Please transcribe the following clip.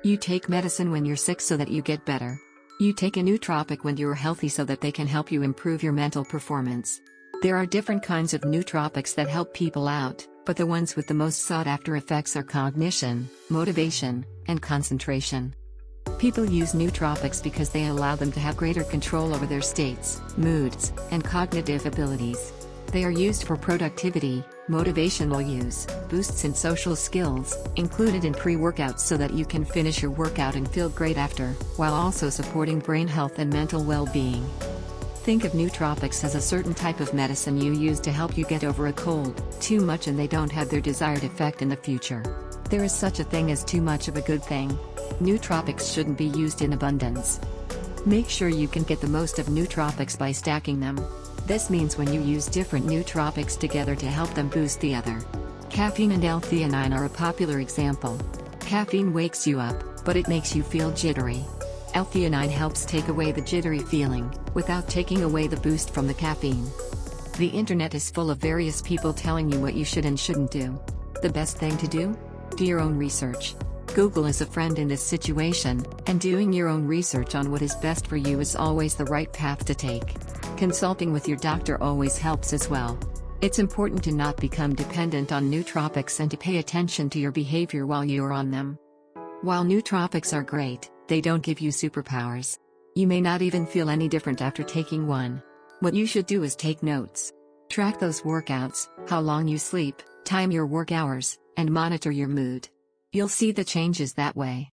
You take medicine when you're sick so that you get better. You take a nootropic when you're healthy so that they can help you improve your mental performance. There are different kinds of nootropics that help people out, but the ones with the most sought-after effects are cognition, motivation, and concentration. People use nootropics because they allow them to have greater control over their states, moods, and cognitive abilities. They are used for productivity, motivational use, boosts in social skills, included in pre-workouts so that you can finish your workout and feel great after, while also supporting brain health and mental well-being. Think of nootropics as a certain type of medicine you use to help you get over a cold, too much and they don't have their desired effect in the future. There is such a thing as too much of a good thing. Nootropics shouldn't be used in abundance. Make sure you can get the most of nootropics by stacking them. This means when you use different nootropics together to help them boost the other. Caffeine and L-theanine are a popular example. Caffeine wakes you up, but it makes you feel jittery. L-theanine helps take away the jittery feeling, without taking away the boost from the caffeine. The internet is full of various people telling you what you should and shouldn't do. The best thing to do? Do your own research. Google is a friend in this situation, and doing your own research on what is best for you is always the right path to take. Consulting with your doctor always helps as well. It's important to not become dependent on nootropics and to pay attention to your behavior while you are on them. While nootropics are great, they don't give you superpowers. You may not even feel any different after taking one. What you should do is take notes. Track those workouts, how long you sleep, time your work hours, and monitor your mood. You'll see the changes that way.